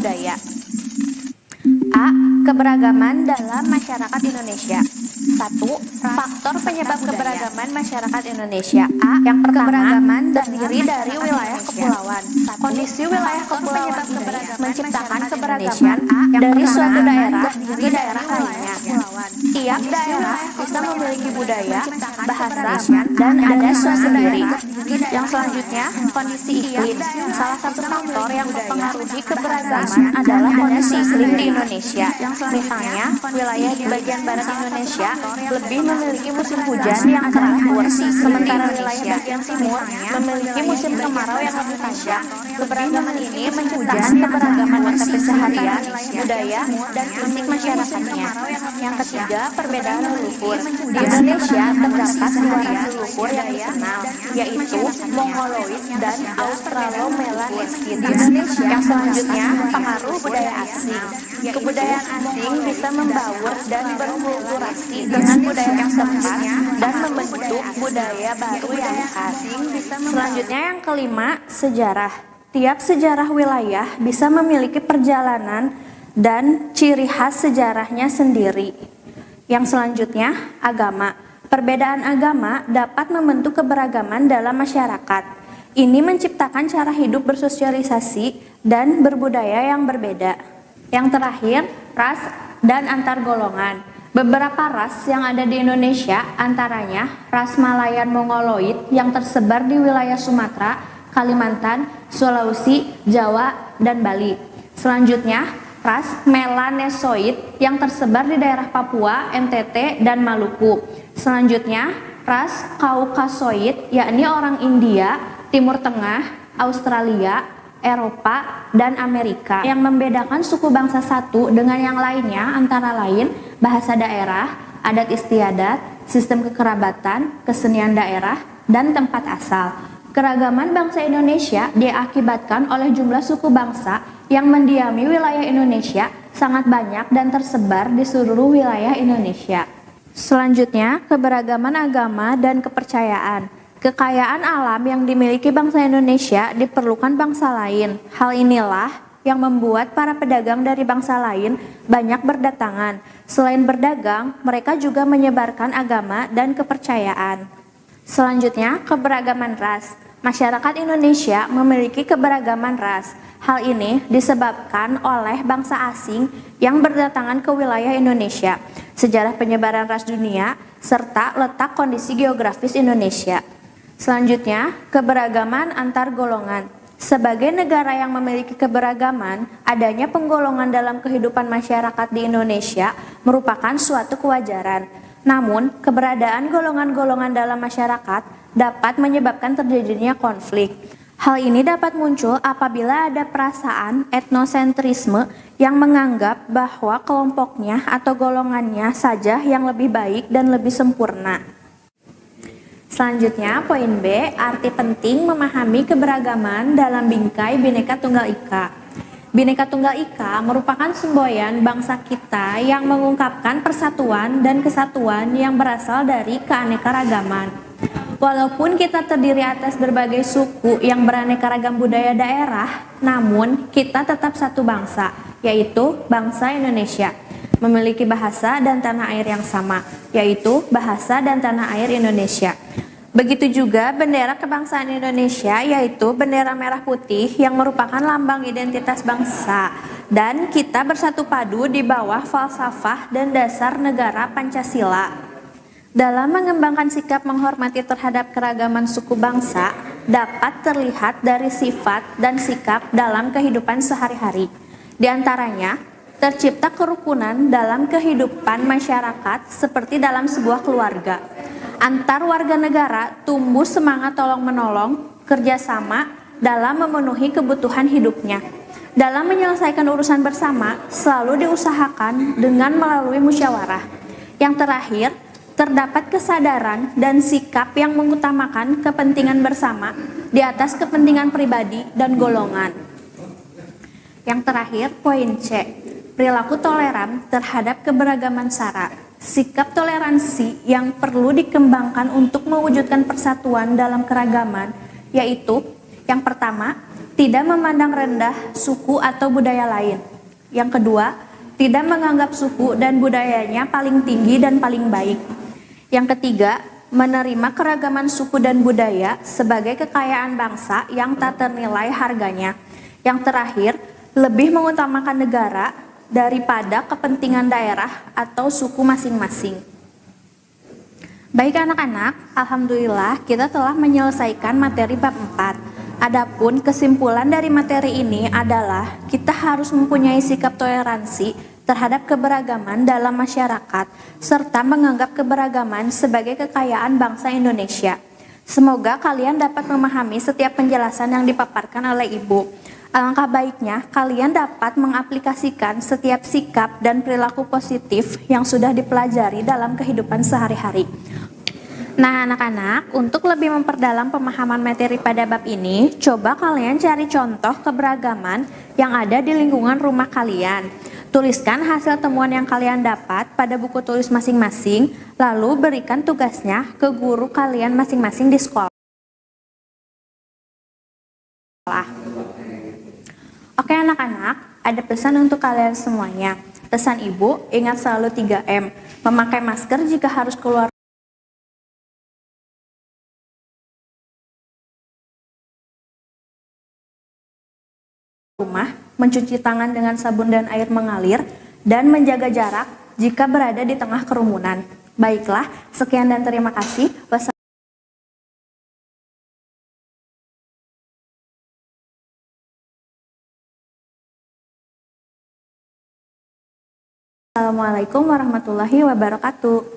budaya. A. Keberagaman dalam masyarakat Indonesia. 1. Faktor penyebab keberagaman masyarakat Indonesia. A. Yang pertama, keberagaman terdiri dari wilayah kepulauan. Kondisi wilayah kepulauan ini menciptakan keberagaman dari suatu daerah ke daerah lainnya. Tiap daerah bisa memiliki budaya, bahasa, dan adat sendiri. Yang selanjutnya, kondisi iklim. Salah satu faktor yang mempengaruhi keberagaman adalah kondisi iklim di Indonesia. Misalnya, wilayah di bagian barat Indonesia lebih memiliki musim hujan yang teratur, sementara wilayah bagian timur memiliki musim kemarau yang lebih panjang. Keberagaman ini menciptakan keberagaman mata pencaharian, budaya, dan fisik masyarakatnya. Yang ketiga, perbedaan leluhur. Di Indonesia terdapat dua ras leluhur yang dikenal, yaitu Mongoloid dan Australo-Melanesid. Yang selanjutnya, pengaruh budaya asing. Kebudayaan asing bisa membaur dan berkulturasi dengan budaya yang setempat dan membentuk budaya baru yang khas. Selanjutnya yang kelima, sejarah. Tiap sejarah wilayah bisa memiliki perjalanan dan ciri khas sejarahnya sendiri. Yang selanjutnya, agama. Perbedaan agama dapat membentuk keberagaman dalam masyarakat. Ini menciptakan cara hidup bersosialisasi dan berbudaya yang berbeda. Yang terakhir, ras dan antar golongan. Beberapa ras yang ada di Indonesia antaranya ras Malayan Mongoloid yang tersebar di wilayah Sumatera, Kalimantan, Sulawesi, Jawa, dan Bali. Selanjutnya, ras Melanesoid yang tersebar di daerah Papua, NTT, dan Maluku. Selanjutnya, ras Kaukasoid yakni orang India, Timur Tengah, Australia, Eropa, dan Amerika. Yang membedakan suku bangsa satu dengan yang lainnya antara lain bahasa daerah, adat istiadat, sistem kekerabatan, kesenian daerah, dan tempat asal. Keragaman bangsa Indonesia diakibatkan oleh jumlah suku bangsa yang mendiami wilayah Indonesia sangat banyak dan tersebar di seluruh wilayah Indonesia. Selanjutnya, keberagaman agama dan kepercayaan. Kekayaan alam yang dimiliki bangsa Indonesia diperlukan bangsa lain. Hal inilah yang membuat para pedagang dari bangsa lain banyak berdatangan. Selain berdagang, mereka juga menyebarkan agama dan kepercayaan. Selanjutnya, keberagaman ras. Masyarakat Indonesia memiliki keberagaman ras. Hal ini disebabkan oleh bangsa asing yang berdatangan ke wilayah Indonesia, sejarah penyebaran ras dunia, serta letak kondisi geografis Indonesia. Selanjutnya, keberagaman antar golongan. Sebagai negara yang memiliki keberagaman, adanya penggolongan dalam kehidupan masyarakat di Indonesia merupakan suatu kewajaran. Namun, keberadaan golongan-golongan dalam masyarakat dapat menyebabkan terjadinya konflik. Hal ini dapat muncul apabila ada perasaan etnosentrisme yang menganggap bahwa kelompoknya atau golongannya saja yang lebih baik dan lebih sempurna. Selanjutnya, poin B, arti penting memahami keberagaman dalam bingkai Bhinneka Tunggal Ika. Bhinneka Tunggal Ika merupakan semboyan bangsa kita yang mengungkapkan persatuan dan kesatuan yang berasal dari keanekaragaman. Walaupun kita terdiri atas berbagai suku yang beraneka ragam budaya daerah, namun kita tetap satu bangsa, yaitu bangsa Indonesia. Memiliki bahasa dan tanah air yang sama, yaitu bahasa dan tanah air Indonesia. Begitu juga bendera kebangsaan Indonesia, yaitu bendera merah putih yang merupakan lambang identitas bangsa. Dan kita bersatu padu di bawah falsafah dan dasar negara Pancasila. Dalam mengembangkan sikap menghormati terhadap keragaman suku bangsa, dapat terlihat dari sifat dan sikap dalam kehidupan sehari-hari. Di antaranya, tercipta kerukunan dalam kehidupan masyarakat seperti dalam sebuah keluarga. Antar warga negara tumbuh semangat tolong-menolong, kerjasama dalam memenuhi kebutuhan hidupnya. Dalam menyelesaikan urusan bersama, selalu diusahakan dengan melalui musyawarah. Yang terakhir, terdapat kesadaran dan sikap yang mengutamakan kepentingan bersama di atas kepentingan pribadi dan golongan. Yang terakhir, poin C, perilaku toleran terhadap keberagaman sara. Sikap toleransi yang perlu dikembangkan untuk mewujudkan persatuan dalam keragaman, yaitu yang pertama, tidak memandang rendah suku atau budaya lain. Yang kedua, tidak menganggap suku dan budayanya paling tinggi dan paling baik. Yang ketiga, menerima keragaman suku dan budaya sebagai kekayaan bangsa yang tak ternilai harganya. Yang terakhir, lebih mengutamakan negara daripada kepentingan daerah atau suku masing-masing. Baik anak-anak, alhamdulillah kita telah menyelesaikan materi bab 4. Adapun kesimpulan dari materi ini adalah kita harus mempunyai sikap toleransi terhadap keberagaman dalam masyarakat serta menganggap keberagaman sebagai kekayaan bangsa Indonesia. Semoga kalian dapat memahami setiap penjelasan yang dipaparkan oleh Ibu. Alangkah baiknya kalian dapat mengaplikasikan setiap sikap dan perilaku positif yang sudah dipelajari dalam kehidupan sehari-hari. Nah anak-anak, untuk lebih memperdalam pemahaman materi pada bab ini, coba kalian cari contoh keberagaman yang ada di lingkungan rumah kalian. Tuliskan hasil temuan yang kalian dapat pada buku tulis masing-masing, lalu berikan tugasnya ke guru kalian masing-masing di sekolah. Oke anak-anak, ada pesan untuk kalian semuanya. Pesan Ibu, ingat selalu 3M. Memakai masker jika harus keluar rumah, mencuci tangan dengan sabun dan air mengalir, dan menjaga jarak jika berada di tengah kerumunan. Baiklah, sekian dan terima kasih. Assalamualaikum warahmatullahi wabarakatuh.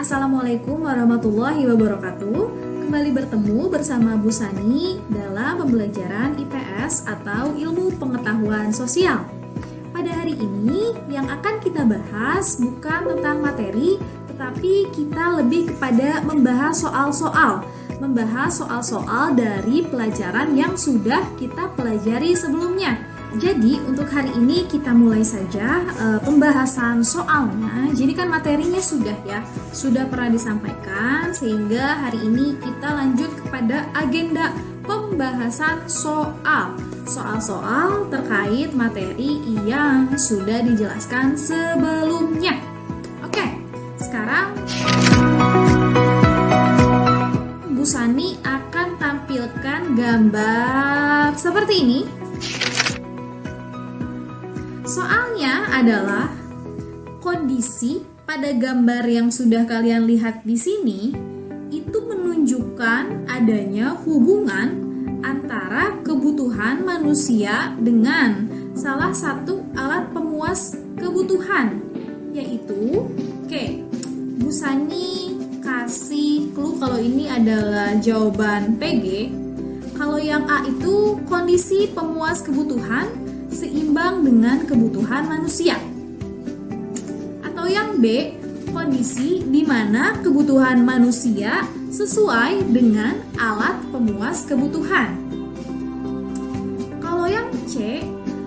Assalamualaikum warahmatullahi wabarakatuh. Kembali bertemu bersama Bu Sani dalam pembelajaran IPS atau Ilmu Pengetahuan Sosial. Pada hari ini yang akan kita bahas bukan tentang materi, tetapi kita lebih kepada membahas soal-soal dari pelajaran yang sudah kita pelajari sebelumnya. Jadi untuk hari ini kita mulai saja pembahasan soalnya. Jadi kan materinya sudah pernah disampaikan, sehingga hari ini kita lanjut kepada agenda pembahasan soal-soal terkait materi yang sudah dijelaskan sebelumnya. Oke, sekarang Bu Sani akan tampilkan gambar seperti ini. Soalnya adalah kondisi pada gambar yang sudah kalian lihat di sini itu menunjukkan adanya hubungan antara kebutuhan manusia dengan salah satu alat pemuas kebutuhan, yaitu Bu Sani kasih clue kalau ini adalah jawaban PG. Kalau yang A itu kondisi pemuas kebutuhan seimbang dengan kebutuhan manusia. Atau yang B, kondisi di mana kebutuhan manusia sesuai dengan alat pemuas kebutuhan. Kalau yang C,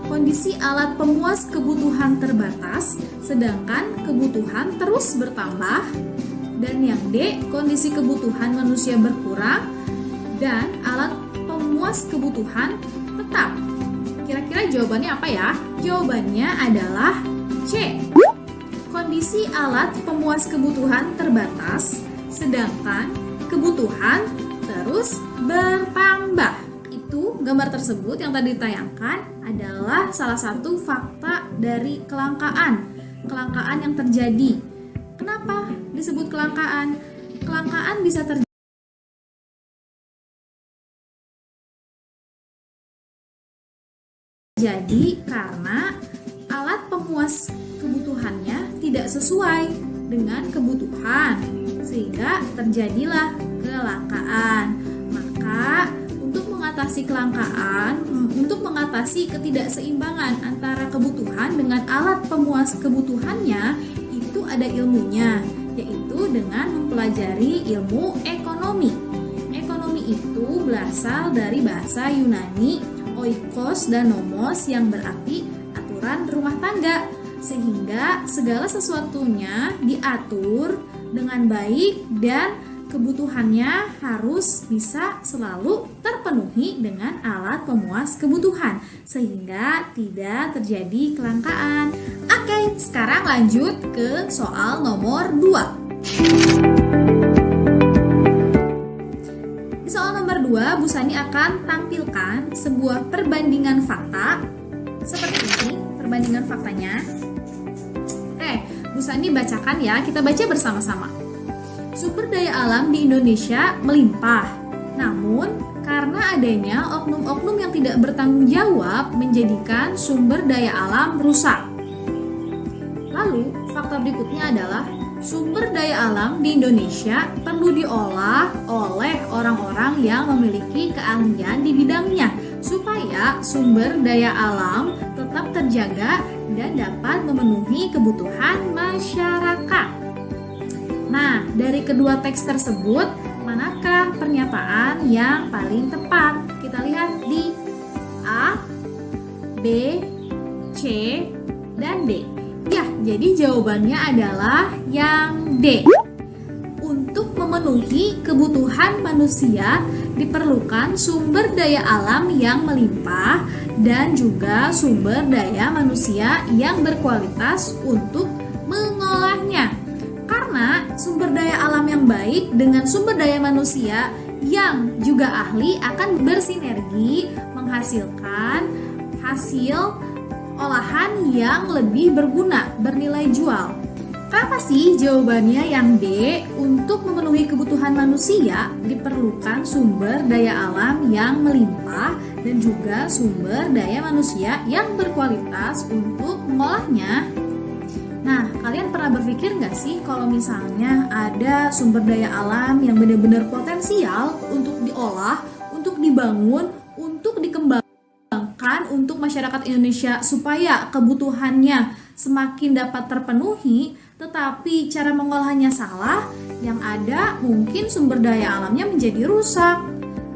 kondisi alat pemuas kebutuhan terbatas, sedangkan kebutuhan terus bertambah. Dan yang D, kondisi kebutuhan manusia berkurang dan alat pemuas kebutuhan tetap. Kira-kira jawabannya apa ya? Jawabannya adalah C. Kondisi alat pemuas kebutuhan terbatas, sedangkan kebutuhan terus bertambah. Itu gambar tersebut yang tadi ditayangkan adalah salah satu fakta dari kelangkaan yang terjadi. Kenapa disebut kelangkaan? Kelangkaan bisa terjadi karena alat pemuas kebutuhannya tidak sesuai dengan kebutuhan, sehingga terjadilah kelangkaan. Maka untuk mengatasi kelangkaan, untuk mengatasi ketidakseimbangan antara kebutuhan dengan alat pemuas kebutuhannya, itu ada ilmunya, yaitu dengan mempelajari ilmu ekonomi. Ekonomi itu berasal dari bahasa Yunani oikos dan nomos yang berarti aturan rumah tangga, sehingga segala sesuatunya diatur dengan baik dan kebutuhannya harus bisa selalu terpenuhi dengan alat pemuas kebutuhan, sehingga tidak terjadi kelangkaan. Oke, sekarang lanjut ke soal nomor 2. Di soal nomor 2, Bu Sani akan tampilkan sebuah perbandingan fakta seperti ini, perbandingan faktanya. Bu Sani bacakan ya, kita baca bersama-sama. Sumber daya alam di Indonesia melimpah, namun karena adanya oknum-oknum yang tidak bertanggung jawab menjadikan sumber daya alam rusak. Lalu, fakta berikutnya adalah sumber daya alam di Indonesia perlu diolah oleh orang-orang yang memiliki keahlian di bidangnya supaya sumber daya alam tetap terjaga dan dapat memenuhi kebutuhan masyarakat. Nah, dari kedua teks tersebut, manakah pernyataan yang paling tepat? Kita lihat di A, B, C, dan D. Ya, jadi jawabannya adalah yang D. Untuk memenuhi kebutuhan manusia diperlukan sumber daya alam yang melimpah dan juga sumber daya manusia yang berkualitas untuk mengolahnya. Karena sumber daya alam yang baik dengan sumber daya manusia yang juga ahli akan bersinergi menghasilkan hasil olahan yang lebih berguna, bernilai jual. Apa sih jawabannya yang D? Untuk memenuhi kebutuhan manusia diperlukan sumber daya alam yang melimpah dan juga sumber daya manusia yang berkualitas untuk mengolahnya. Nah, kalian pernah berpikir nggak sih kalau misalnya ada sumber daya alam yang benar-benar potensial untuk diolah, untuk dibangun, untuk dikembangkan untuk masyarakat Indonesia supaya kebutuhannya semakin dapat terpenuhi, tetapi cara mengolahnya salah, yang ada mungkin sumber daya alamnya menjadi rusak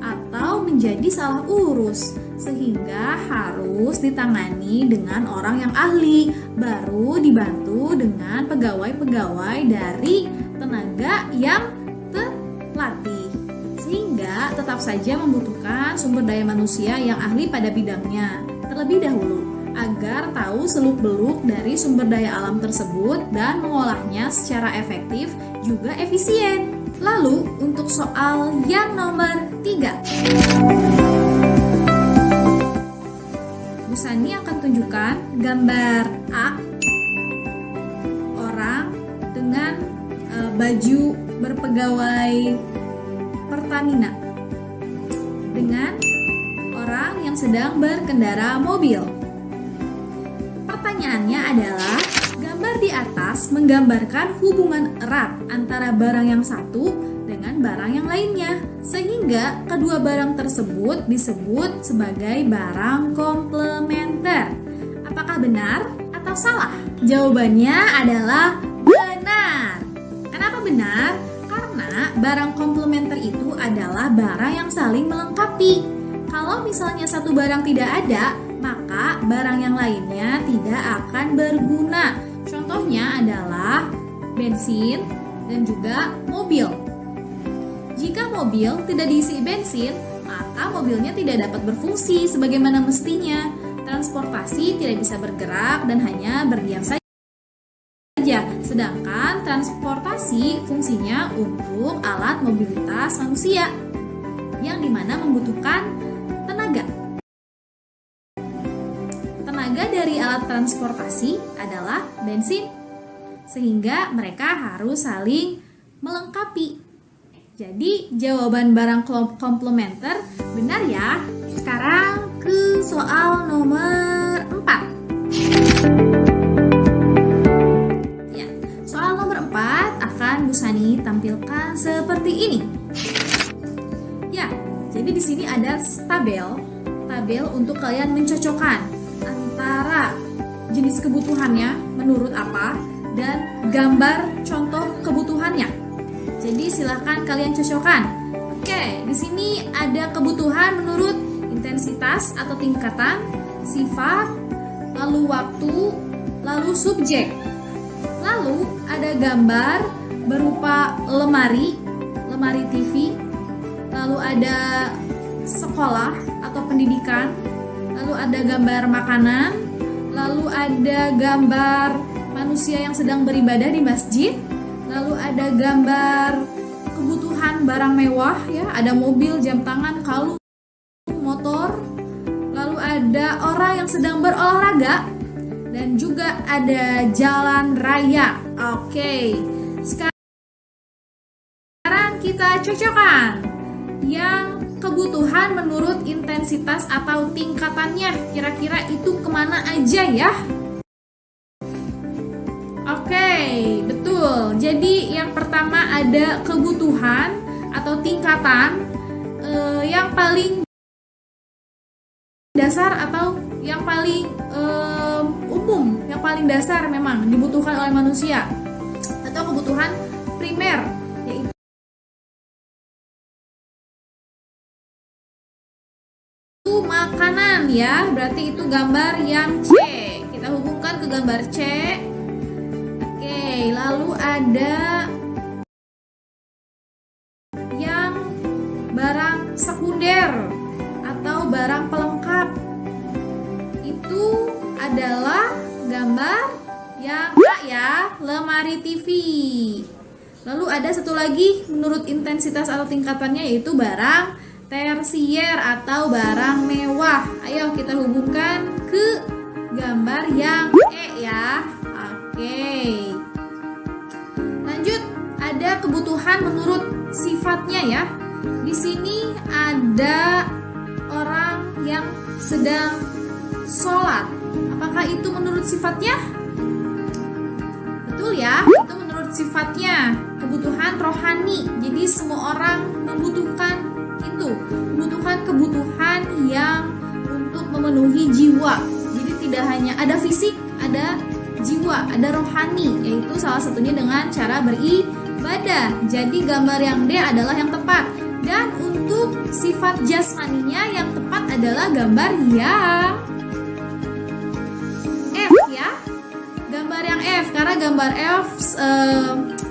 atau menjadi salah urus, sehingga harus ditangani dengan orang yang ahli, baru dibantu dengan pegawai-pegawai dari tenaga yang terlatih, sehingga tetap saja membutuhkan sumber daya manusia yang ahli pada bidangnya terlebih dahulu. agar tahu seluk-beluk dari sumber daya alam tersebut dan mengolahnya secara efektif juga efisien. Lalu untuk soal yang nomor 3, Bu Sani akan tunjukkan gambar A, orang dengan baju berpegawai Pertamina dengan orang yang sedang berkendara mobil. Pertanyaannya adalah, gambar di atas menggambarkan hubungan erat antara barang yang satu dengan barang yang lainnya, sehingga kedua barang tersebut disebut sebagai barang komplementer. Apakah benar atau salah? Jawabannya adalah benar. Kenapa benar? Karena barang komplementer itu adalah barang yang saling melengkapi. Kalau misalnya satu barang tidak ada, maka barang yang lainnya tidak akan berguna. Contohnya adalah bensin dan juga mobil. Jika mobil tidak diisi bensin, maka mobilnya tidak dapat berfungsi sebagaimana mestinya. Transportasi tidak bisa bergerak dan hanya berdiam saja. Sedangkan transportasi fungsinya untuk alat mobilitas manusia yang dimana membutuhkan tenaga. Tenaga dari alat transportasi adalah bensin, sehingga mereka harus saling melengkapi. Jadi jawaban barang komplementer benar ya. Sekarang ke soal nomor 4. Bu Sani tampilkan seperti ini. Ya, jadi di sini ada tabel untuk kalian mencocokkan antara jenis kebutuhannya menurut apa dan gambar contoh kebutuhannya. Jadi silahkan kalian cocokkan. Oke, di sini ada kebutuhan menurut intensitas atau tingkatan, sifat, lalu waktu, lalu subjek. Lalu ada gambar berupa lemari TV, lalu ada sekolah atau pendidikan, lalu ada gambar makanan, lalu ada gambar manusia yang sedang beribadah di masjid, lalu ada gambar kebutuhan barang mewah ya, ada mobil, jam tangan, kalung, motor, lalu ada orang yang sedang berolahraga, dan juga ada jalan raya. Oke, sekarang kita cocokkan yang kebutuhan menurut intensitas atau tingkatannya. Kira-kira itu kemana aja ya? Oke, betul. Jadi yang pertama ada kebutuhan atau tingkatan yang paling dasar atau yang paling umum, yang paling dasar memang dibutuhkan oleh manusia, atau kebutuhan primer, yaitu makanan ya. Berarti itu gambar yang C. Kita hubungkan ke gambar C. Oke, lalu ada yang barang sekunder atau barang pelengkap. Itu adalah gambar yang A ya, lemari TV. Lalu ada satu lagi menurut intensitas atau tingkatannya, yaitu barang tersier atau barang mewah. Ayo kita hubungkan ke gambar yang E ya. Oke. Lanjut, ada kebutuhan menurut sifatnya ya. Di sini ada orang yang sedang sholat. Apakah itu menurut sifatnya? Betul ya, itu menurut sifatnya. Kebutuhan rohani. Jadi semua orang membutuhkan itu, membutuhkan kebutuhan yang untuk memenuhi jiwa. Jadi tidak hanya ada fisik, ada jiwa, ada rohani, yaitu salah satunya dengan cara beribadah. Jadi gambar yang D adalah yang tepat. Dan untuk sifat jasmaninya yang tepat adalah gambar yang F ya. Gambar yang F, karena gambar F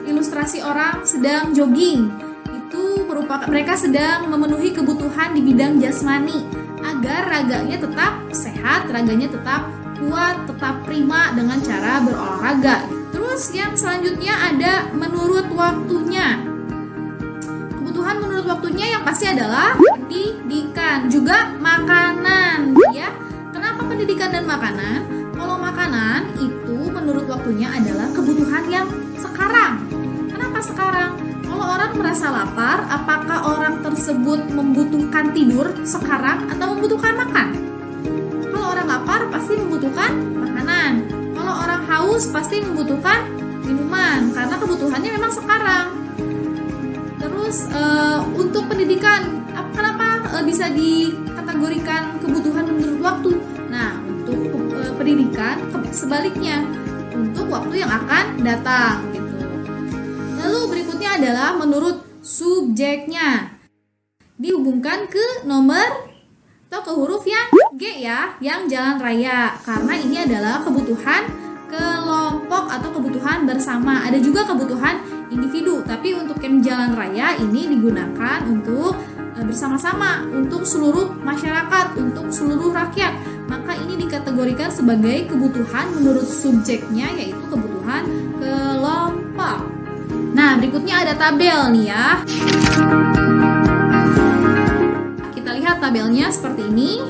ilustrasi orang sedang jogging. Itu merupakan mereka sedang memenuhi kebutuhan di bidang jasmani agar raganya tetap sehat, raganya tetap kuat, tetap prima dengan cara berolahraga. Terus yang selanjutnya ada menurut waktunya. Kebutuhan menurut waktunya yang pasti adalah pendidikan, juga makanan ya. Kenapa pendidikan dan makanan? Kalau makanan itu menurut waktunya adalah kebutuhan yang sekarang. Kenapa sekarang? Kalau orang merasa lapar, apakah orang tersebut membutuhkan tidur sekarang atau membutuhkan makan? Kalau orang lapar pasti membutuhkan makanan. Kalau orang haus pasti membutuhkan minuman karena kebutuhannya memang sekarang. Terus untuk pendidikan, kenapa bisa dikategorikan kebutuhan menurut waktu? Nah, untuk pendidikan sebaliknya, untuk waktu yang akan datang gitu. Lalu berikutnya adalah menurut subjeknya. Dihubungkan ke nomor atau ke huruf yang G ya, yang jalan raya. Karena ini adalah kebutuhan kelompok atau kebutuhan bersama. Ada juga kebutuhan individu, tapi untuk yang jalan raya ini digunakan untuk bersama-sama, untuk seluruh masyarakat, untuk seluruh rakyat. Maka ini dikategorikan sebagai kebutuhan menurut subjeknya, yaitu kebutuhan kelompok. Nah, berikutnya ada tabel nih ya. Kita lihat tabelnya seperti ini.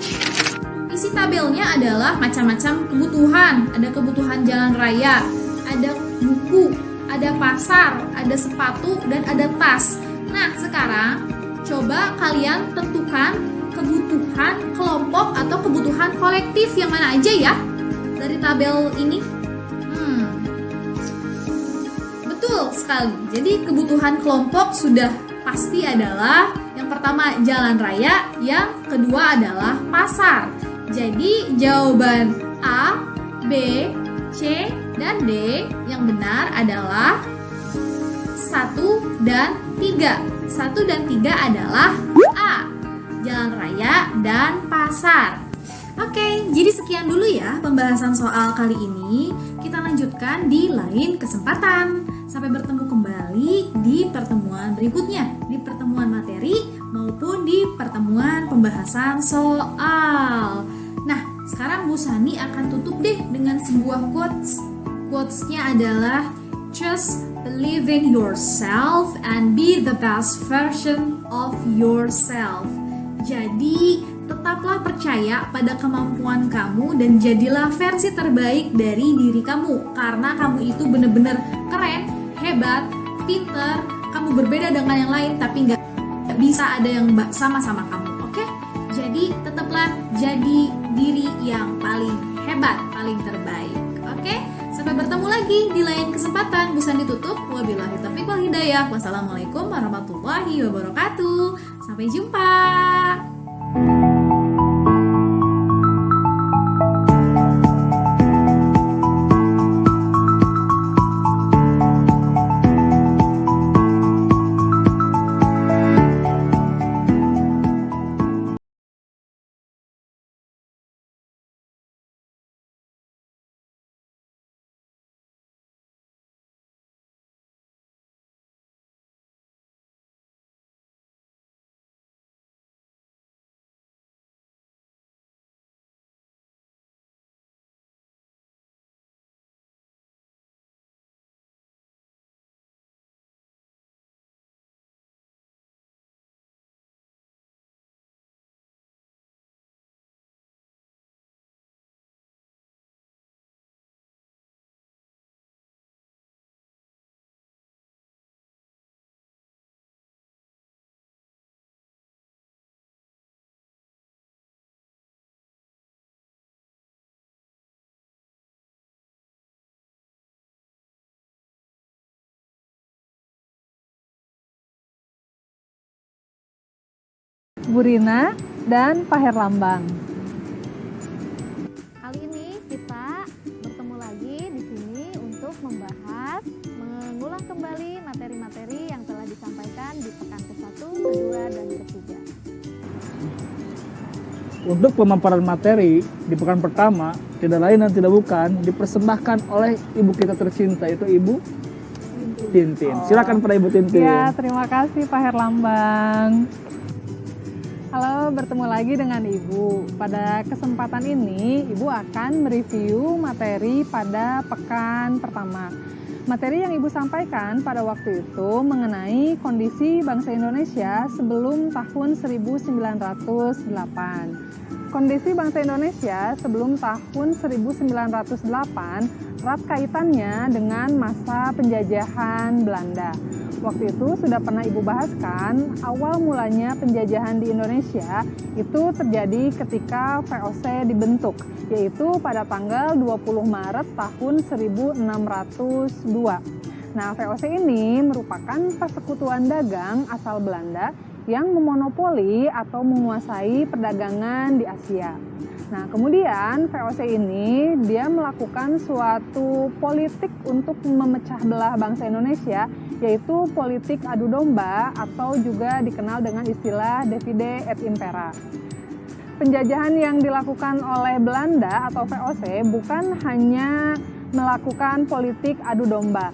Isi tabelnya adalah macam-macam kebutuhan. Ada kebutuhan jalan raya, ada buku, ada pasar, ada sepatu, dan ada tas. Nah, sekarang coba kalian tentukan kebutuhan kelompok atau kebutuhan kolektif yang mana aja ya dari tabel ini. Betul sekali. Jadi kebutuhan kelompok sudah pasti adalah yang pertama jalan raya, yang kedua adalah pasar. Jadi jawaban A, B, C, dan D yang benar adalah 1 dan 3. 1 dan 3 adalah A, jalan raya dan pasar. Oke, jadi sekian dulu ya pembahasan soal kali ini. Kita lanjutkan di lain kesempatan. Sampai bertemu kembali di pertemuan berikutnya, di pertemuan materi maupun di pertemuan pembahasan soal. Nah, sekarang Bu Sani akan tutup deh dengan sebuah quotes. Quotes-nya adalah just believe in yourself and be the best version of yourself. Jadi, tetaplah percaya pada kemampuan kamu dan jadilah versi terbaik dari diri kamu. Karena kamu itu benar-benar keren, hebat, pinter, kamu berbeda dengan yang lain tapi nggak bisa ada yang sama-sama kamu, oke? Jadi, tetaplah jadi diri yang paling hebat, paling terbaik, oke? Sampai bertemu lagi di lain kesempatan. Bu Sani tutup. Wabillahi taufiq wal hidayah. Wassalamualaikum warahmatullahi wabarakatuh. Sampai jumpa. Bu Rina dan Pak Herlambang. Kali ini kita bertemu lagi di sini untuk membahas, mengulang kembali materi-materi yang telah disampaikan di pekan ke-1, ke-2, dan ke-3. Untuk pemaparan materi di pekan pertama, tidak lain dan tidak bukan dipersembahkan oleh ibu kita tercinta, yaitu Ibu Tintin. Silakan pada Ibu Tintin. Ya, terima kasih Pak Herlambang. Halo, bertemu lagi dengan Ibu. Pada kesempatan ini, Ibu akan mereview materi pada pekan pertama. Materi yang Ibu sampaikan pada waktu itu mengenai kondisi bangsa Indonesia sebelum tahun 1908. Kondisi bangsa Indonesia sebelum tahun 1908 erat kaitannya dengan masa penjajahan Belanda. Waktu itu sudah pernah Ibu bahaskan, awal mulanya penjajahan di Indonesia itu terjadi ketika VOC dibentuk, yaitu pada tanggal 20 Maret tahun 1602. Nah, VOC ini merupakan persekutuan dagang asal Belanda yang memonopoli atau menguasai perdagangan di Asia. Nah, kemudian VOC ini dia melakukan suatu politik untuk memecah belah bangsa Indonesia, yaitu politik adu domba atau juga dikenal dengan istilah divide et impera. Penjajahan yang dilakukan oleh Belanda atau VOC bukan hanya melakukan politik adu domba.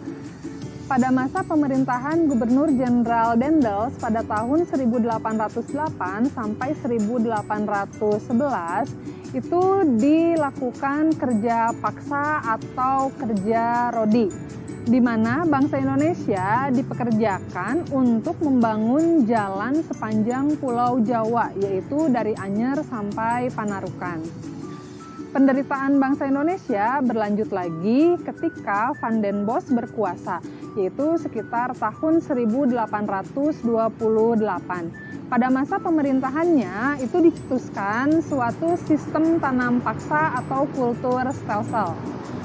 Pada masa pemerintahan Gubernur Jenderal Daendels pada tahun 1808 sampai 1811 itu dilakukan kerja paksa atau kerja rodi, di mana bangsa Indonesia dipekerjakan untuk membangun jalan sepanjang Pulau Jawa, yaitu dari Anyer sampai Panarukan. Penderitaan bangsa Indonesia berlanjut lagi ketika Van den Bosch berkuasa, yaitu sekitar tahun 1828. Pada masa pemerintahannya itu dicetuskan suatu sistem tanam paksa atau kultur stelsel.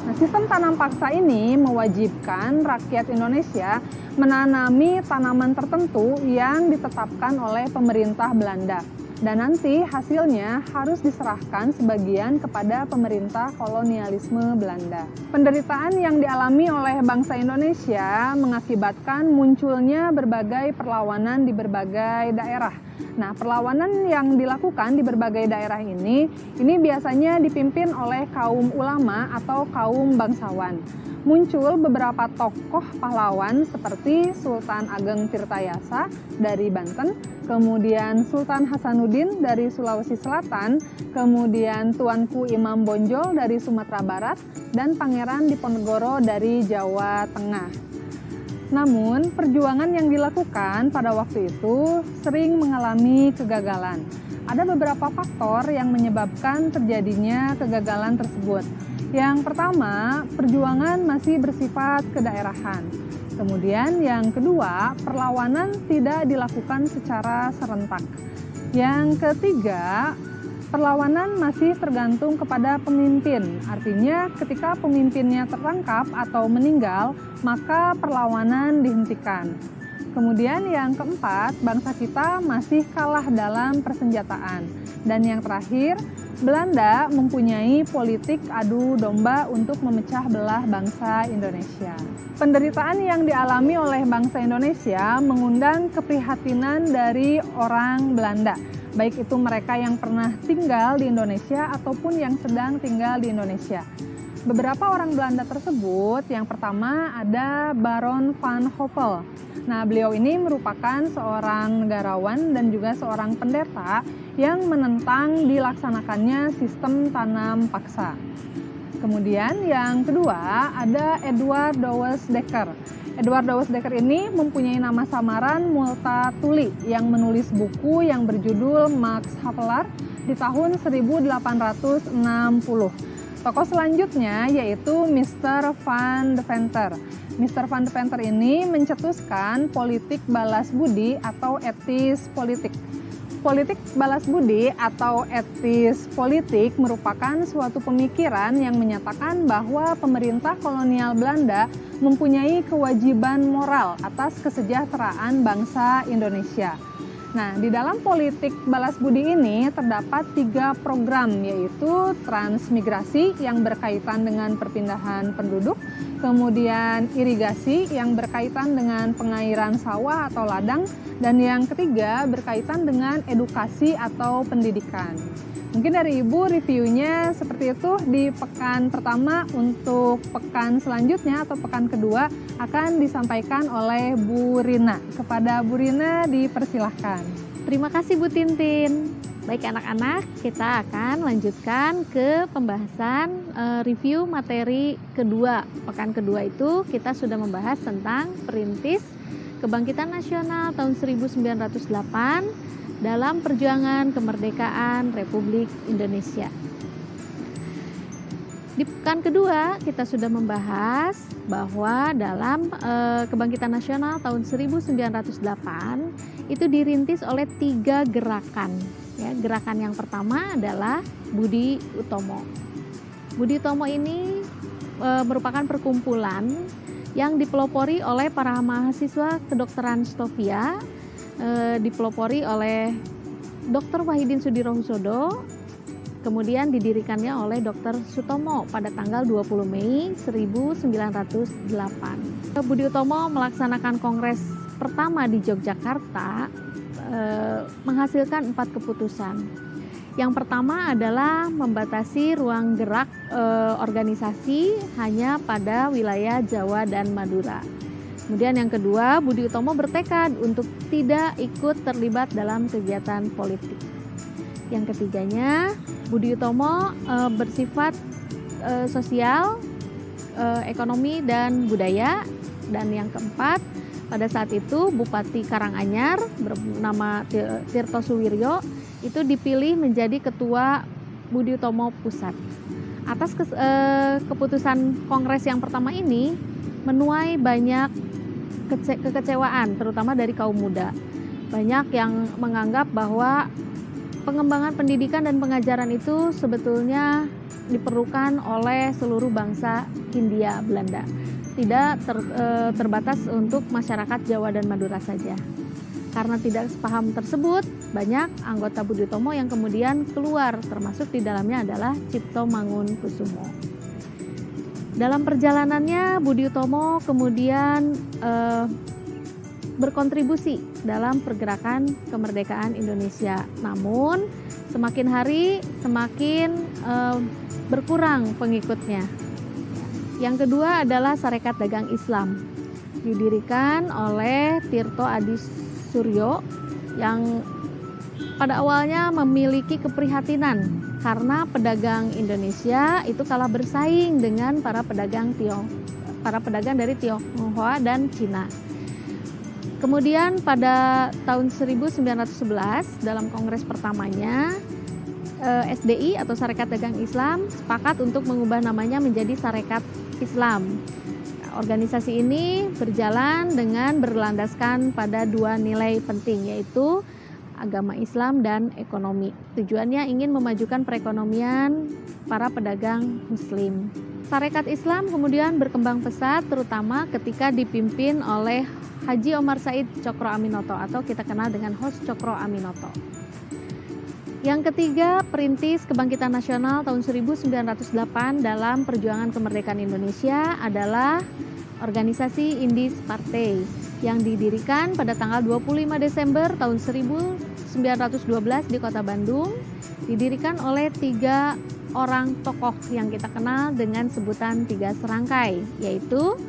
Nah, sistem tanam paksa ini mewajibkan rakyat Indonesia menanami tanaman tertentu yang ditetapkan oleh pemerintah Belanda. Dan nanti hasilnya harus diserahkan sebagian kepada pemerintah kolonialisme Belanda. Penderitaan yang dialami oleh bangsa Indonesia mengakibatkan munculnya berbagai perlawanan di berbagai daerah. Nah, perlawanan yang dilakukan di berbagai daerah ini biasanya dipimpin oleh kaum ulama atau kaum bangsawan. Muncul beberapa tokoh pahlawan seperti Sultan Ageng Tirtayasa dari Banten, kemudian Sultan Hasanuddin dari Sulawesi Selatan, kemudian Tuanku Imam Bonjol dari Sumatera Barat, dan Pangeran Diponegoro dari Jawa Tengah. Namun, perjuangan yang dilakukan pada waktu itu sering mengalami kegagalan. Ada beberapa faktor yang menyebabkan terjadinya kegagalan tersebut. Yang pertama, perjuangan masih bersifat kedaerahan. Kemudian yang kedua, perlawanan tidak dilakukan secara serentak. Yang ketiga, perlawanan masih tergantung kepada pemimpin. Artinya ketika pemimpinnya tertangkap atau meninggal, maka perlawanan dihentikan. Kemudian yang keempat, bangsa kita masih kalah dalam persenjataan. Dan yang terakhir, Belanda mempunyai politik adu domba untuk memecah belah bangsa Indonesia. Penderitaan yang dialami oleh bangsa Indonesia mengundang keprihatinan dari orang Belanda, baik itu mereka yang pernah tinggal di Indonesia ataupun yang sedang tinggal di Indonesia. Beberapa orang Belanda tersebut, yang pertama ada Baron van Hopel. Nah, beliau ini merupakan seorang negarawan dan juga seorang pendeta yang menentang dilaksanakannya sistem tanam paksa. Kemudian yang kedua ada Edward Douwes Dekker. Edward Douwes Dekker ini mempunyai nama samaran Multatuli yang menulis buku yang berjudul Max Havelaar di tahun 1860. Tokoh selanjutnya yaitu Mr. Van Deventer. Mr. Van Deventer ini mencetuskan politik balas budi atau etis politik. Politik balas budi atau etis politik merupakan suatu pemikiran yang menyatakan bahwa pemerintah kolonial Belanda mempunyai kewajiban moral atas kesejahteraan bangsa Indonesia. Nah, di dalam politik balas budi ini terdapat 3 program, yaitu transmigrasi yang berkaitan dengan perpindahan penduduk, kemudian irigasi yang berkaitan dengan pengairan sawah atau ladang, dan yang ketiga berkaitan dengan edukasi atau pendidikan. Mungkin dari Ibu reviewnya seperti itu di pekan pertama. Untuk pekan selanjutnya atau pekan kedua akan disampaikan oleh Bu Rina. Kepada Bu Rina dipersilahkan. Terima kasih Bu Tintin. Baik anak-anak, kita akan lanjutkan ke pembahasan review materi kedua. Pekan kedua itu kita sudah membahas tentang perintis Kebangkitan Nasional tahun 1908 dalam perjuangan kemerdekaan Republik Indonesia. Di pekan kedua kita sudah membahas bahwa dalam Kebangkitan Nasional tahun 1908 itu dirintis oleh 3 gerakan. Ya, gerakan yang pertama adalah Budi Utomo. Budi Utomo ini merupakan perkumpulan yang dipelopori oleh para mahasiswa kedokteran Stovia, dipelopori oleh Dr. Wahidin Sudirohusodo, kemudian didirikannya oleh Dr. Sutomo pada tanggal 20 Mei 1908. Budi Utomo melaksanakan kongres pertama di Yogyakarta, menghasilkan 4 keputusan. Yang pertama adalah membatasi ruang gerak organisasi hanya pada wilayah Jawa dan Madura. Kemudian yang kedua, Budi Utomo bertekad untuk tidak ikut terlibat dalam kegiatan politik. Yang ketiganya, Budi Utomo bersifat sosial, ekonomi, dan budaya. Dan yang keempat, pada saat itu Bupati Karanganyar bernama Tirto Suwiryo itu dipilih menjadi ketua Budi Utomo Pusat. Atas keputusan kongres yang pertama ini menuai banyak kekecewaan, terutama dari kaum muda. Banyak yang menganggap bahwa pengembangan pendidikan dan pengajaran itu sebetulnya diperlukan oleh seluruh bangsa Hindia Belanda. Tidak terbatas untuk masyarakat Jawa dan Madura saja. Karena tidak sepaham tersebut, banyak anggota Budi Utomo yang kemudian keluar, termasuk di dalamnya adalah Cipto Mangunkusumo. Dalam perjalanannya, Budi Utomo kemudian berkontribusi dalam pergerakan kemerdekaan Indonesia. Namun, semakin hari semakin berkurang pengikutnya. Yang kedua adalah Sarekat Dagang Islam, didirikan oleh Tirto Adi Suryo yang pada awalnya memiliki keprihatinan karena pedagang Indonesia itu kalah bersaing dengan para pedagang dari Tionghoa dan Cina. Kemudian pada tahun 1911 dalam kongres pertamanya, SDI atau Sarekat Dagang Islam sepakat untuk mengubah namanya menjadi Sarekat Islam. Organisasi ini berjalan dengan berlandaskan pada 2 nilai penting, yaitu agama Islam dan ekonomi. Tujuannya ingin memajukan perekonomian para pedagang Muslim. Sarekat Islam kemudian berkembang pesat, terutama ketika dipimpin oleh Haji Omar Said Cokro Aminoto atau kita kenal dengan Hos Cokro Aminoto. Yang ketiga, perintis Kebangkitan Nasional tahun 1908 dalam perjuangan kemerdekaan Indonesia adalah organisasi Indis Partai yang didirikan pada tanggal 25 Desember tahun 1912 di Kota Bandung. Didirikan oleh 3 orang tokoh yang kita kenal dengan sebutan 3 serangkai, yaitu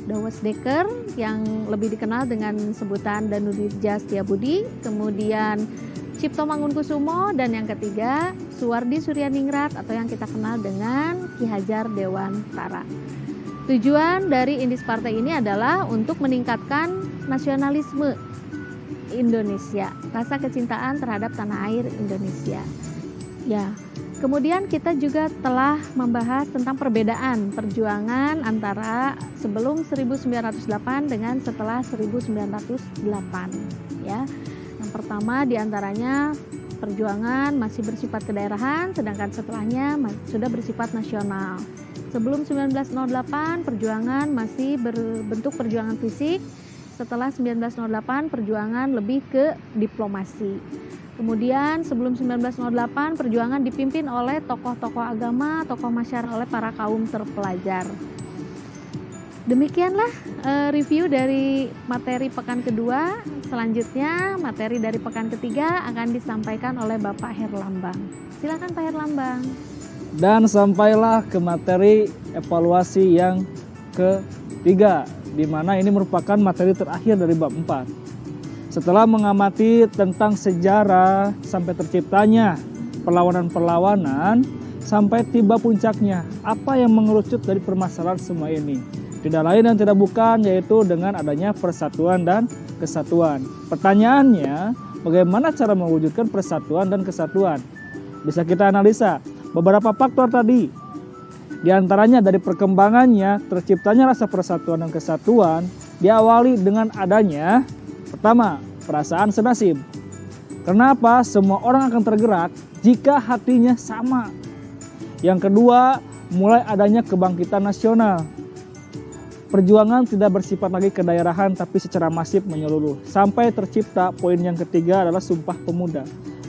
Dawes Dekker yang lebih dikenal dengan sebutan Danudirja Setiabudi, kemudian Cipto Mangunkusumo, dan yang ketiga Suwardi Suryaningrat atau yang kita kenal dengan Ki Hajar Dewantara. Tujuan dari Indis Partai ini adalah untuk meningkatkan nasionalisme Indonesia, rasa kecintaan terhadap tanah air Indonesia. Ya, kemudian kita juga telah membahas tentang perbedaan perjuangan antara sebelum 1908 dengan setelah 1908, ya. Yang pertama diantaranya perjuangan masih bersifat kedaerahan, sedangkan setelahnya sudah bersifat nasional. Sebelum 1908 perjuangan masih berbentuk perjuangan fisik, setelah 1908 perjuangan lebih ke diplomasi. Kemudian sebelum 1908 perjuangan dipimpin oleh tokoh-tokoh agama, tokoh masyarakat, oleh para kaum terpelajar. Demikianlah review dari materi pekan kedua. Selanjutnya materi dari pekan ketiga akan disampaikan oleh Bapak Herlambang. Silakan Pak Herlambang. Dan sampailah ke materi evaluasi yang ketiga, di mana ini merupakan materi terakhir dari bab 4. Setelah mengamati tentang sejarah sampai terciptanya perlawanan-perlawanan sampai tiba puncaknya, apa yang mengerucut dari permasalahan semua ini? Tidak lain dan tidak bukan yaitu dengan adanya persatuan dan kesatuan. Pertanyaannya, bagaimana cara mewujudkan persatuan dan kesatuan? Bisa kita analisa beberapa faktor tadi. Di antaranya dari perkembangannya terciptanya rasa persatuan dan kesatuan diawali dengan adanya pertama, perasaan senasib. Kenapa? Semua orang akan tergerak jika hatinya sama. Yang kedua, mulai adanya kebangkitan nasional. Perjuangan tidak bersifat lagi kedaerahan tapi secara masif menyeluruh. Sampai tercipta poin yang ketiga adalah Sumpah Pemuda.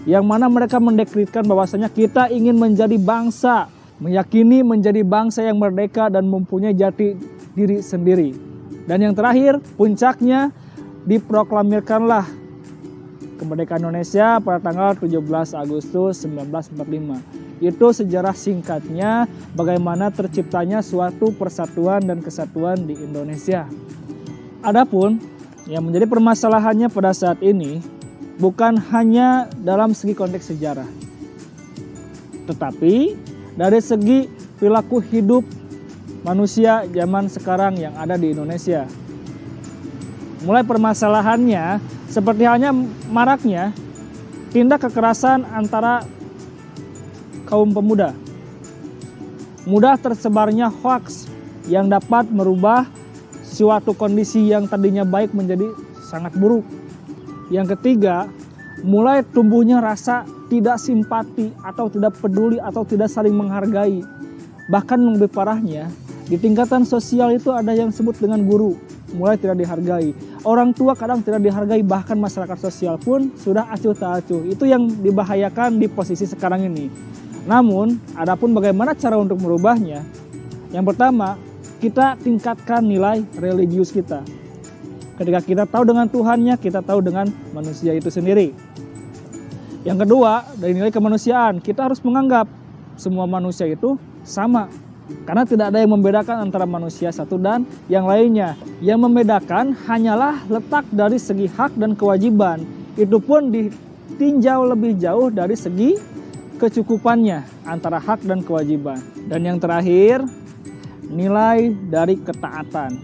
Yang mana mereka mendeklarasikan bahwasanya kita ingin menjadi bangsa, meyakini menjadi bangsa yang merdeka dan mempunyai jati diri sendiri. Dan yang terakhir, puncaknya diproklamirkanlah kemerdekaan Indonesia pada tanggal 17 Agustus 1945. Itu sejarah singkatnya bagaimana terciptanya suatu persatuan dan kesatuan di Indonesia. Adapun yang menjadi permasalahannya pada saat ini bukan hanya dalam segi konteks sejarah, tetapi dari segi perilaku hidup manusia zaman sekarang yang ada di Indonesia. Mulai permasalahannya seperti halnya maraknya tindak kekerasan antara kaum pemuda. Mudah tersebarnya hoaks yang dapat merubah suatu kondisi yang tadinya baik menjadi sangat buruk. Yang ketiga, mulai tumbuhnya rasa tidak simpati atau tidak peduli atau tidak saling menghargai. Bahkan yang lebih parahnya, di tingkatan sosial itu ada yang disebut dengan guru, mulai tidak dihargai. Orang tua kadang tidak dihargai, bahkan masyarakat sosial pun sudah acuh tak acuh. Itu yang dibahayakan di posisi sekarang ini. Namun, adapun bagaimana cara untuk merubahnya? Yang pertama, kita tingkatkan nilai religius kita. Ketika kita tahu dengan Tuhannya, kita tahu dengan manusia itu sendiri. Yang kedua, dari nilai kemanusiaan, kita harus menganggap semua manusia itu sama. Karena tidak ada yang membedakan antara manusia satu dan yang lainnya. Yang membedakan hanyalah letak dari segi hak dan kewajiban. Itu pun ditinjau lebih jauh dari segi kecukupannya antara hak dan kewajiban. Dan yang terakhir, nilai dari ketaatan.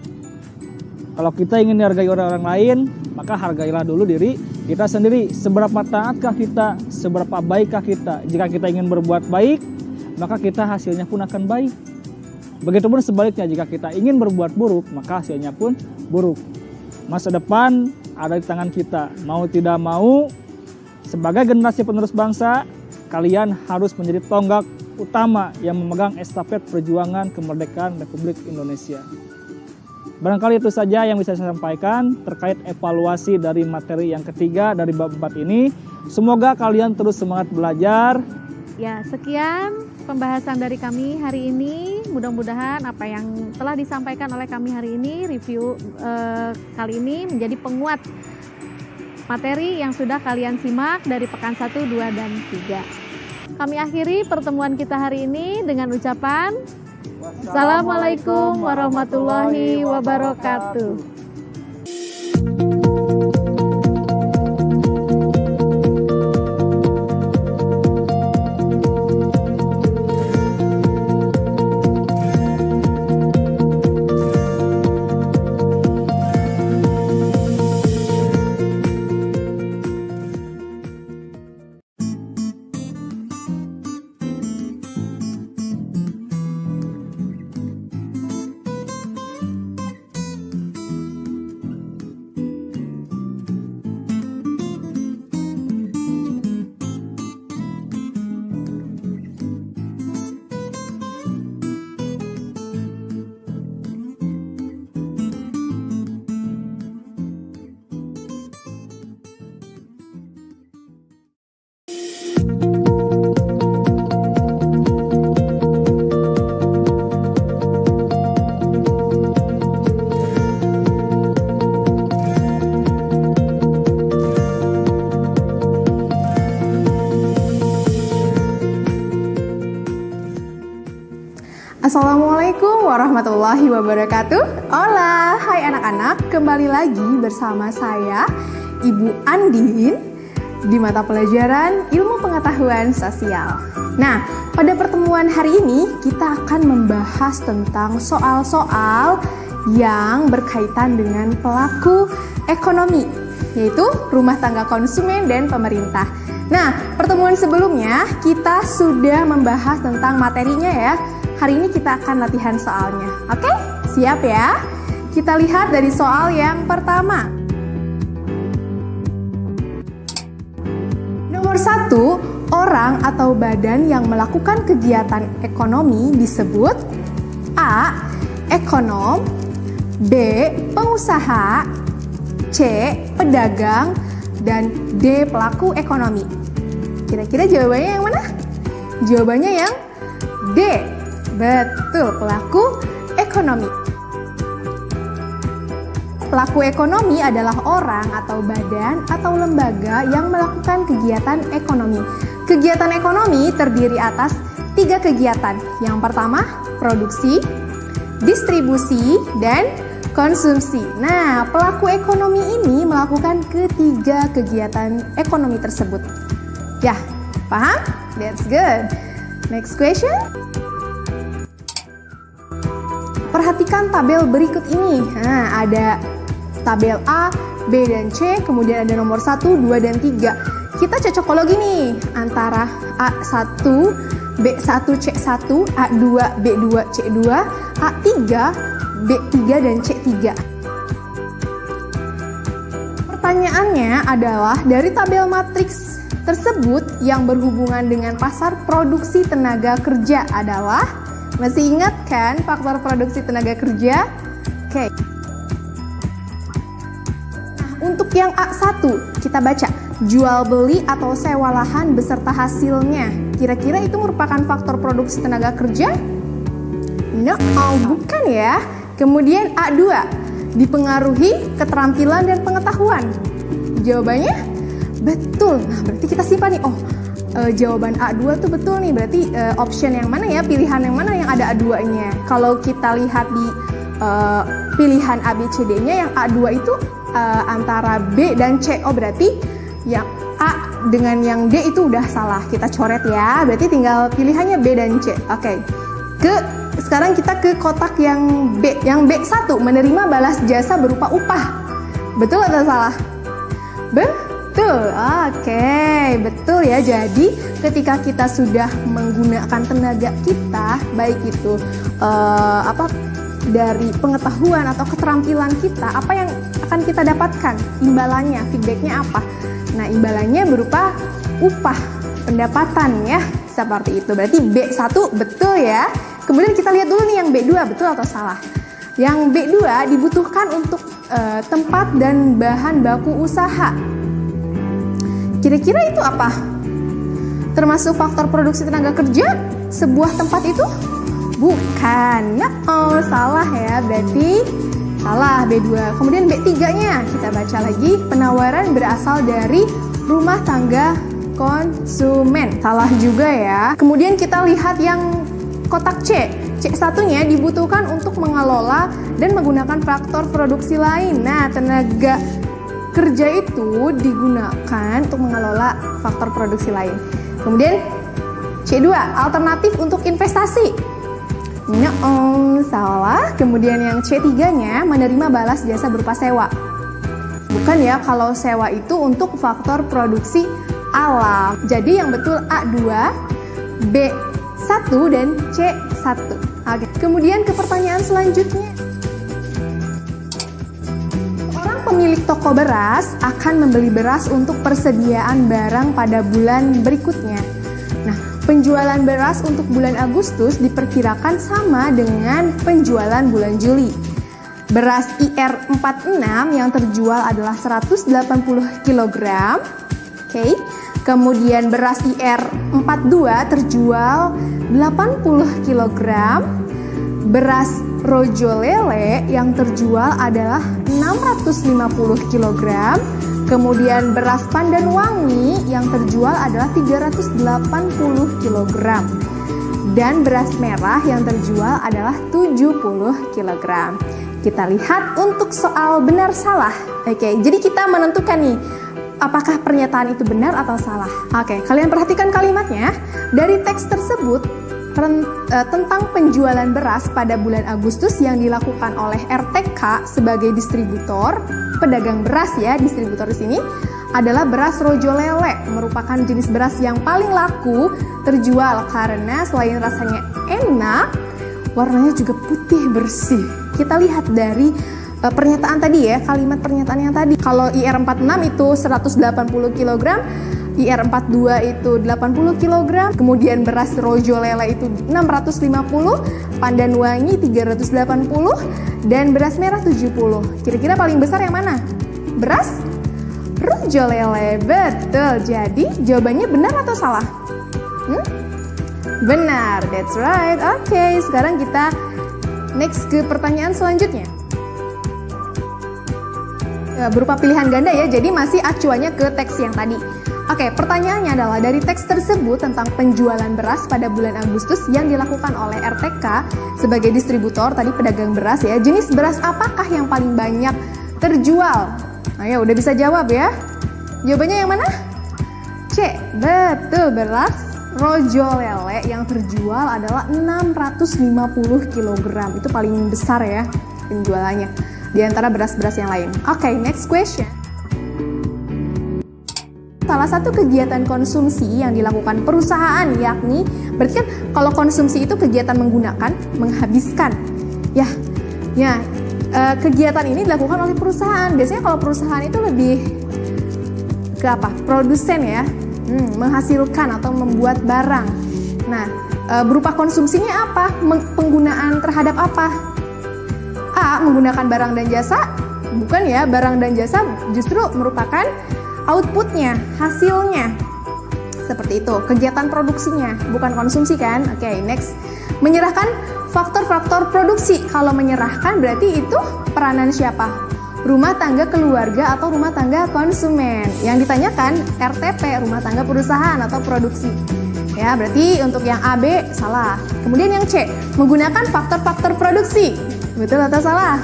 Kalau kita ingin dihargai orang lain, maka hargailah dulu diri kita sendiri. Seberapa taatkah kita, seberapa baikkah kita. Jika kita ingin berbuat baik, maka kita hasilnya pun akan baik. Begitupun sebaliknya, jika kita ingin berbuat buruk, maka hasilnya pun buruk. Masa depan ada di tangan kita. Mau tidak mau, sebagai generasi penerus bangsa, kalian harus menjadi tonggak utama yang memegang estafet perjuangan kemerdekaan Republik Indonesia. Barangkali itu saja yang bisa saya sampaikan terkait evaluasi dari materi yang ketiga dari bab 4 ini. Semoga kalian terus semangat belajar. Ya, sekian pembahasan dari kami hari ini. Mudah-mudahan apa yang telah disampaikan oleh kami hari ini, review kali ini menjadi penguat materi yang sudah kalian simak dari pekan 1, 2, dan 3. Kami akhiri pertemuan kita hari ini dengan ucapan Assalamualaikum warahmatullahi wabarakatuh. Assalamualaikum warahmatullahi wabarakatuh. Hola, hai anak-anak, kembali lagi bersama saya Ibu Andin di mata pelajaran Ilmu Pengetahuan Sosial. Nah, pada pertemuan hari ini kita akan membahas tentang soal-soal yang berkaitan dengan pelaku ekonomi, yaitu rumah tangga konsumen dan pemerintah. Nah, pertemuan sebelumnya kita sudah membahas tentang materinya ya. Hari ini kita akan latihan soalnya. Oke? Siap ya? Kita lihat dari soal yang pertama. Nomor 1, orang atau badan yang melakukan kegiatan ekonomi disebut A. Ekonom, B. Pengusaha, C. Pedagang, dan D. Pelaku ekonomi. Kira-kira jawabannya yang mana? Jawabannya yang D. Betul, pelaku ekonomi. Pelaku ekonomi adalah orang atau badan atau lembaga yang melakukan kegiatan ekonomi. Kegiatan ekonomi terdiri atas 3 kegiatan. Yang pertama, produksi, distribusi, dan konsumsi. Nah, pelaku ekonomi ini melakukan ketiga kegiatan ekonomi tersebut. Ya, paham? That's good. Next question. Perhatikan tabel berikut ini. Nah, ada tabel A, B, dan C, kemudian ada nomor 1, 2, dan 3. Kita cocokologi nih antara A1, B1, C1, A2, B2, C2, A3, B3, dan C3. Pertanyaannya adalah dari tabel matriks tersebut yang berhubungan dengan pasar produksi tenaga kerja adalah, masih ingat kan faktor produksi tenaga kerja? Oke. Nah, untuk yang A1 kita baca jual beli atau sewa lahan beserta hasilnya. Kira-kira itu merupakan faktor produksi tenaga kerja? No, bukan ya. Kemudian A2 dipengaruhi keterampilan dan pengetahuan. Jawabannya betul. Nah, berarti kita simpan nih. Jawaban A2 tuh betul nih. Berarti option yang mana ya? Pilihan yang mana yang ada A2-nya? Kalau kita lihat di pilihan A, B, C, D-nya, yang A2 itu antara B dan C. Berarti yang A dengan yang D itu udah salah. Kita coret ya. Berarti tinggal pilihannya B dan C. Oke. Sekarang kita ke kotak yang B. Yang B1, menerima balas jasa berupa upah. Betul atau salah? Betul. Oke, betul ya. Jadi ketika kita sudah menggunakan tenaga kita, baik itu dari pengetahuan atau keterampilan kita, apa yang akan kita dapatkan? Imbalannya, feedbacknya apa? Nah, imbalannya berupa upah, pendapatan ya, seperti itu. Berarti B1 betul ya. Kemudian kita lihat dulu nih yang B2, betul atau salah? Yang B2 dibutuhkan untuk tempat dan bahan baku usaha. Kira-kira itu apa? Termasuk faktor produksi tenaga kerja? Sebuah tempat itu? Bukan. Salah ya. Berarti salah B2. Kemudian B3-nya kita baca lagi, penawaran berasal dari rumah tangga konsumen. Salah juga ya. Kemudian kita lihat yang kotak C. C1-nya dibutuhkan untuk mengelola dan menggunakan faktor produksi lain. Nah, tenaga kerja itu digunakan untuk mengelola faktor produksi lain. Kemudian C2, alternatif untuk investasi. Salah. Kemudian yang C3-nya menerima balas jasa berupa sewa. Bukan ya, kalau sewa itu untuk faktor produksi alam. Jadi yang betul A2, B1, dan C1. Oke. Kemudian ke pertanyaan selanjutnya. Seorang pemilik toko beras akan membeli beras untuk persediaan barang pada bulan berikutnya. Nah, penjualan beras untuk bulan Agustus diperkirakan sama dengan penjualan bulan Juli. Beras IR46 yang terjual adalah 180 kg. Oke. Kemudian beras IR42 terjual 80 kg. Beras Rojo Lele yang terjual adalah 650 kg. Kemudian beras Pandan Wangi yang terjual adalah 380 kg. Dan beras merah yang terjual adalah 70 kg. Kita lihat untuk soal benar salah. Oke, jadi kita menentukan nih, apakah pernyataan itu benar atau salah. Oke, kalian perhatikan kalimatnya. Dari teks tersebut, tentang penjualan beras pada bulan Agustus yang dilakukan oleh RTK sebagai distributor, pedagang beras ya, distributor di sini, adalah beras Rojo Lele, merupakan jenis beras yang paling laku terjual karena selain rasanya enak, warnanya juga putih bersih. Kita lihat dari pernyataan tadi ya, kalimat pernyataan yang tadi. Kalau IR46 itu 180 kg, IR42 itu 80 kg, kemudian beras Rojo Lele itu 650, Pandan Wangi 380, dan beras merah 70. Kira-kira paling besar yang mana? Beras Rojo Lele, betul. Jadi jawabannya benar atau salah? Benar, that's right. Oke, sekarang kita next ke pertanyaan selanjutnya. Berupa pilihan ganda ya, jadi masih acuannya ke teks yang tadi. Oke, pertanyaannya adalah dari teks tersebut tentang penjualan beras pada bulan Agustus yang dilakukan oleh RTK sebagai distributor, tadi pedagang beras ya, jenis beras apakah yang paling banyak terjual? Ayo, udah bisa jawab ya. Jawabannya yang mana? C, betul, beras Rojo Lele yang terjual adalah 650 kg. Itu paling besar ya penjualannya di antara beras-beras yang lain. Oke, next question. Salah satu kegiatan konsumsi yang dilakukan perusahaan, yakni berarti kan kalau konsumsi itu kegiatan menggunakan, menghabiskan. Kegiatan ini dilakukan oleh perusahaan. Biasanya kalau perusahaan itu lebih ke apa? Produsen ya, menghasilkan atau membuat barang. Nah, berupa konsumsinya apa? Penggunaan terhadap apa? A, menggunakan barang dan jasa? Bukan ya, barang dan jasa justru merupakan outputnya, hasilnya. Seperti itu, kegiatan produksinya, bukan konsumsi kan? Oke, next. Menyerahkan faktor-faktor produksi. Kalau menyerahkan berarti itu peranan siapa? Rumah tangga keluarga atau rumah tangga konsumen. Yang ditanyakan RTP, rumah tangga perusahaan atau produksi. Ya, berarti untuk yang A, B salah. Kemudian yang C, menggunakan faktor-faktor produksi. Betul atau salah?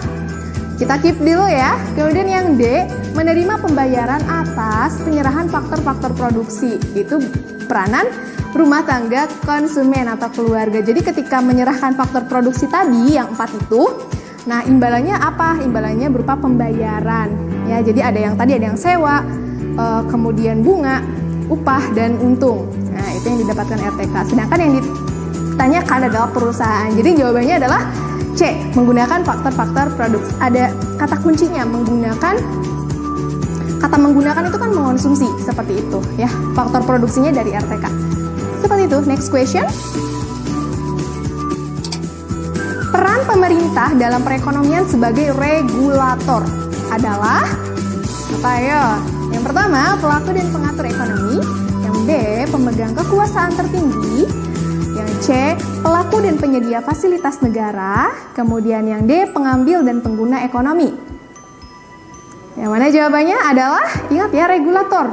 Kita keep dulu ya. Kemudian yang D, menerima pembayaran atas penyerahan faktor-faktor produksi. Itu peranan rumah tangga konsumen atau keluarga. Jadi ketika menyerahkan faktor produksi tadi yang 4 itu, nah imbalannya apa? Imbalannya berupa pembayaran. Ya, jadi ada yang tadi ada yang sewa, kemudian bunga, upah dan untung. Nah, itu yang didapatkan RTK. Sedangkan yang ditanyakan adalah perusahaan. Jadi jawabannya adalah C, menggunakan faktor-faktor produksi. Ada kata kuncinya menggunakan. Kata menggunakan itu kan mengonsumsi, seperti itu ya. Faktor produksinya dari RTK. Seperti itu. Next question. Peran pemerintah dalam perekonomian sebagai regulator adalah apa ya? Yang pertama, pelaku dan pengatur ekonomi. Yang B, pemegang kekuasaan tertinggi. Yang C, pelaku dan penyedia fasilitas negara. Kemudian yang D, pengambil dan pengguna ekonomi. Yang mana jawabannya adalah, ingat ya, regulator.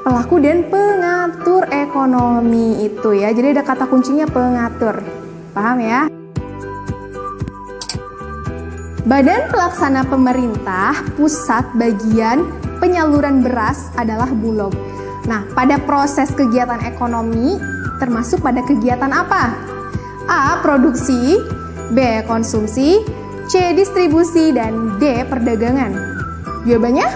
Pelaku dan pengatur ekonomi itu ya. Jadi ada kata kuncinya pengatur. Paham ya? Badan pelaksana pemerintah pusat bagian penyaluran beras adalah Bulog. Nah, pada proses kegiatan ekonomi termasuk pada kegiatan apa? A, produksi, B, konsumsi, C, distribusi, dan D, perdagangan. Jawabannya?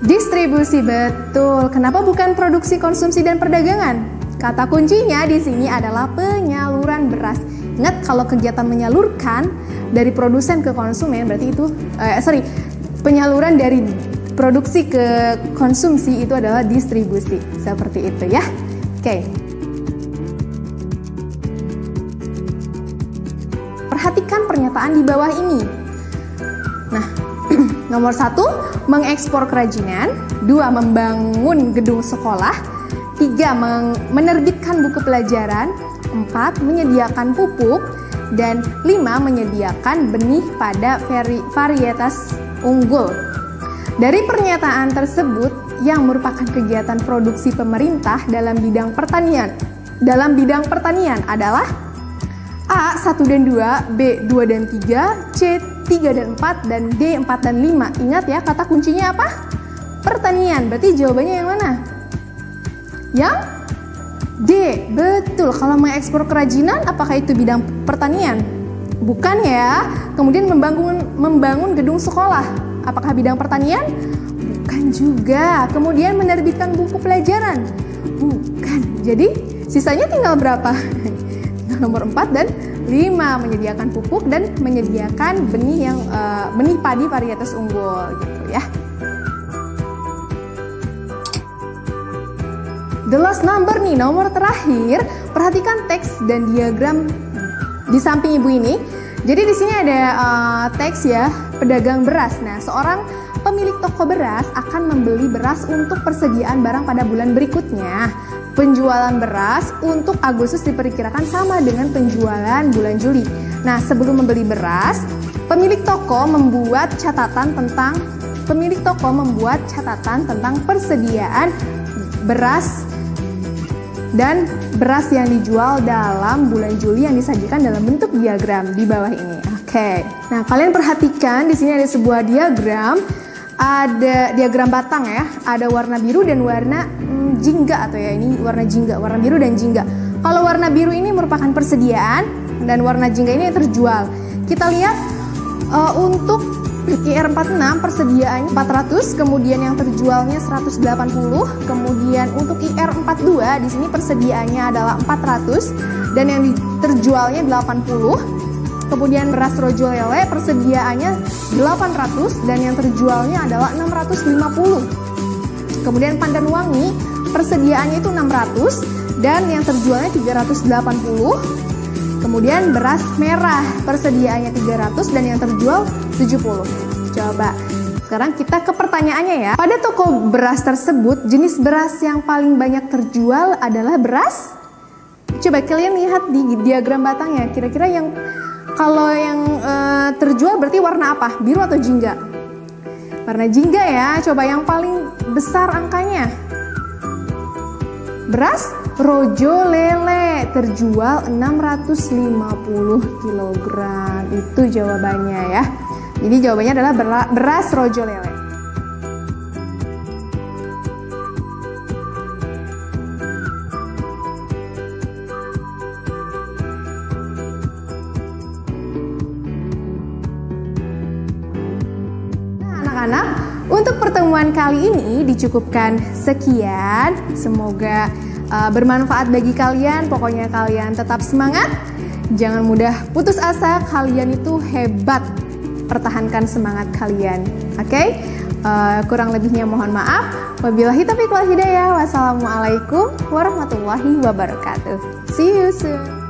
Distribusi, betul. Kenapa bukan produksi, konsumsi, dan perdagangan? Kata kuncinya di sini adalah penyaluran beras. Ingat, kalau kegiatan menyalurkan dari produsen ke konsumen, berarti itu, penyaluran dari produksi ke konsumsi itu adalah distribusi. Seperti itu ya. Oke. Perhatikan pernyataan di bawah ini. Nah, nomor 1, mengekspor kerajinan. 2, membangun gedung sekolah. 3, menerbitkan buku pelajaran. 4, menyediakan pupuk. Dan 5, menyediakan benih pada varietas unggul. Dari pernyataan tersebut yang merupakan kegiatan produksi pemerintah dalam bidang pertanian adalah A 1 dan 2, B 2 dan 3, C 3 dan 4, dan D 4 dan 5. Ingat ya, kata kuncinya apa? Pertanian. Berarti jawabannya yang mana? Yang D, betul. Kalau mengekspor kerajinan, apakah itu bidang pertanian? Bukan ya. Kemudian membangun gedung sekolah, apakah bidang pertanian? Bukan juga. Kemudian menerbitkan buku pelajaran? Bukan. Jadi sisanya tinggal berapa? Tinggal nomor 4 dan 5, menyediakan pupuk dan menyediakan benih padi varietas unggul gitu ya. The last number nih, nomor terakhir. Perhatikan teks dan diagram di samping ibu ini. Jadi di sini ada teks ya, pedagang beras. Nah, seorang pemilik toko beras akan membeli beras untuk persediaan barang pada bulan berikutnya. Penjualan beras untuk Agustus diperkirakan sama dengan penjualan bulan Juli. Nah, sebelum membeli beras, pemilik toko membuat catatan tentang persediaan beras dan beras yang dijual dalam bulan Juli yang disajikan dalam bentuk diagram di bawah ini. Oke. Nah, kalian perhatikan di sini ada sebuah diagram, ada diagram batang ya, ada warna biru dan warna jingga atau ya ini warna jingga, warna biru dan jingga. Kalau warna biru ini merupakan persediaan dan warna jingga ini yang terjual. Kita lihat untuk IR46 persediaannya 400, kemudian yang terjualnya 180, kemudian untuk IR42 di sini persediaannya adalah 400 dan yang terjualnya 80. Kemudian beras rojo lele persediaannya 800 dan yang terjualnya adalah 650. Kemudian pandan wangi persediaannya itu 600 dan yang terjualnya 380. Kemudian beras merah persediaannya 300 dan yang terjual 70. Coba sekarang kita ke pertanyaannya ya. Pada toko beras tersebut, jenis beras yang paling banyak terjual adalah beras. Coba kalian lihat di diagram batangnya. Kira-kira yang kalau yang terjual berarti warna apa? Biru atau jingga? Warna jingga ya. Coba yang paling besar angkanya. Beras rojo lele terjual 650 kg. Itu jawabannya ya. Jadi jawabannya adalah beras rojo lele. Nah, anak-anak, untuk pertemuan kali ini dicukupkan sekian. Semoga bermanfaat bagi kalian. Pokoknya kalian tetap semangat, jangan mudah putus asa. Kalian itu hebat, pertahankan semangat kalian. Oke? Kurang lebihnya mohon maaf. Wabillahi taufiq wal hidayah. Wassalamualaikum warahmatullahi wabarakatuh. See you soon.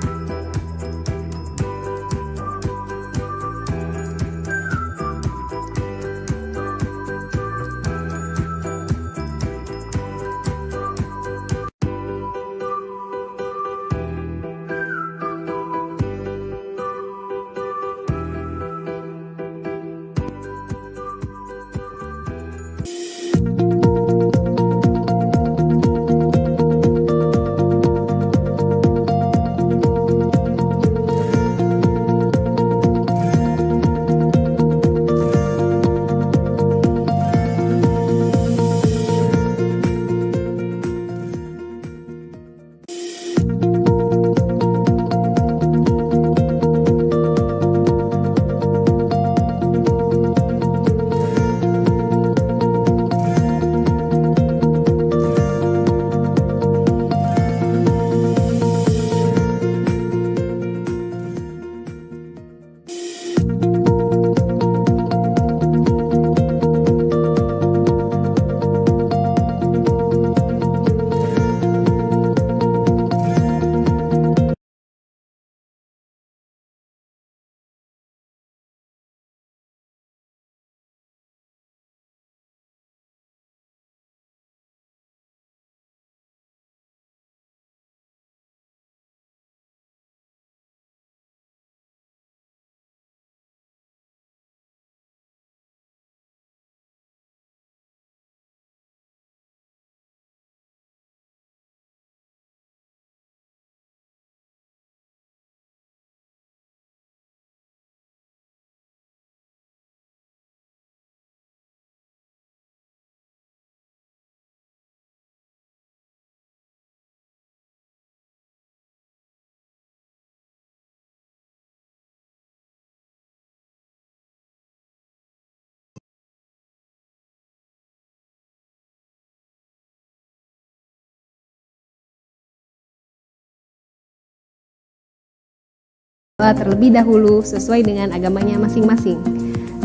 berdoa terlebih dahulu sesuai dengan agamanya masing-masing.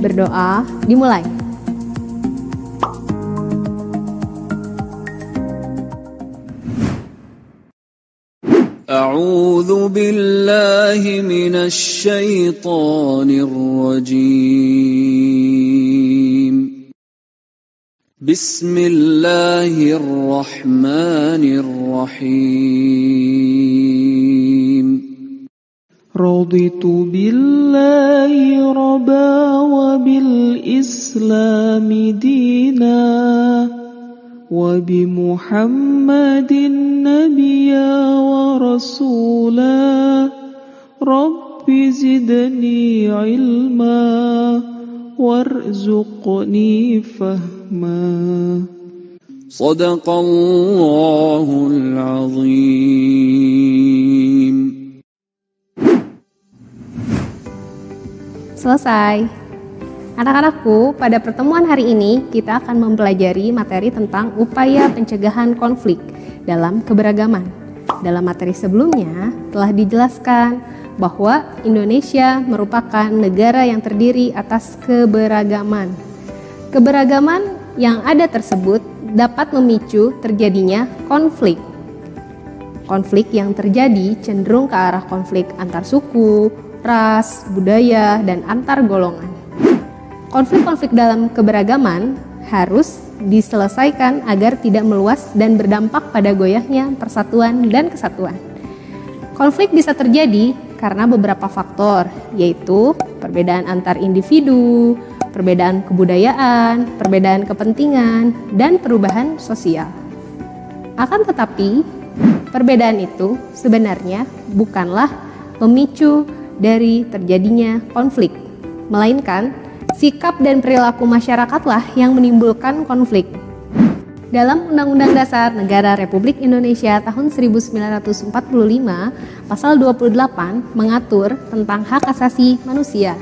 Berdoa dimulai. أعوذ بالله من الشيطان الرجيم بسم الله الرحمن الرحيم رضيت بالله ربا وبالإسلام دينا وبمحمد نبيا ورسولا رب زدني علما وارزقني فهما صدق الله العظيم. Selesai. Anak-anakku, pada pertemuan hari ini kita akan mempelajari materi tentang upaya pencegahan konflik dalam keberagaman. Dalam materi sebelumnya telah dijelaskan bahwa Indonesia merupakan negara yang terdiri atas keberagaman. Keberagaman yang ada tersebut dapat memicu terjadinya konflik. Konflik yang terjadi cenderung ke arah konflik antar suku, ras, budaya, dan antar golongan. Konflik-konflik dalam keberagaman harus diselesaikan agar tidak meluas dan berdampak pada goyahnya persatuan dan kesatuan. Konflik bisa terjadi karena beberapa faktor, yaitu perbedaan antar individu, perbedaan kebudayaan, perbedaan kepentingan, dan perubahan sosial. Akan tetapi, perbedaan itu sebenarnya bukanlah pemicu dari terjadinya konflik, melainkan sikap dan perilaku masyarakatlah yang menimbulkan konflik. Dalam Undang-Undang Dasar Negara Republik Indonesia tahun 1945, pasal 28 mengatur tentang hak asasi manusia.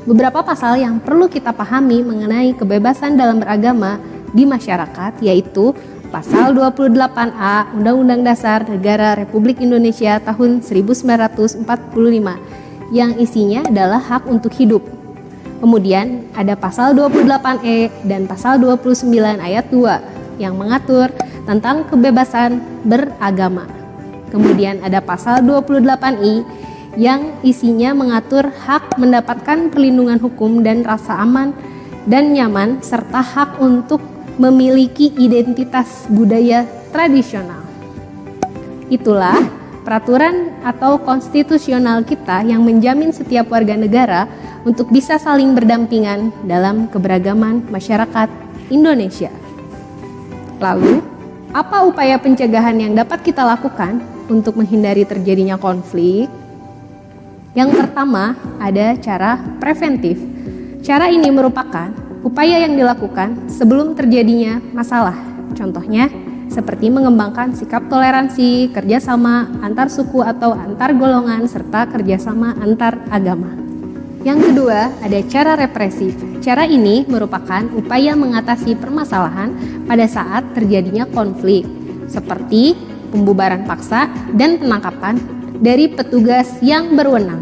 Beberapa pasal yang perlu kita pahami mengenai kebebasan dalam beragama di masyarakat, yaitu pasal 28A Undang-Undang Dasar Negara Republik Indonesia tahun 1945 yang isinya adalah hak untuk hidup. Kemudian ada pasal 28E dan pasal 29 ayat 2 yang mengatur tentang kebebasan beragama. Kemudian ada pasal 28I yang isinya mengatur hak mendapatkan perlindungan hukum dan rasa aman dan nyaman serta hak untuk memiliki identitas budaya tradisional. Itulah peraturan atau konstitusional kita yang menjamin setiap warga negara untuk bisa saling berdampingan dalam keberagaman masyarakat Indonesia. Lalu, apa upaya pencegahan yang dapat kita lakukan untuk menghindari terjadinya konflik? Yang pertama, ada cara preventif. Cara ini merupakan upaya yang dilakukan sebelum terjadinya masalah. Contohnya, seperti mengembangkan sikap toleransi, kerjasama antar suku atau antar golongan, serta kerjasama antar agama. Yang kedua, ada cara represif. Cara ini merupakan upaya mengatasi permasalahan pada saat terjadinya konflik, seperti pembubaran paksa dan penangkapan dari petugas yang berwenang.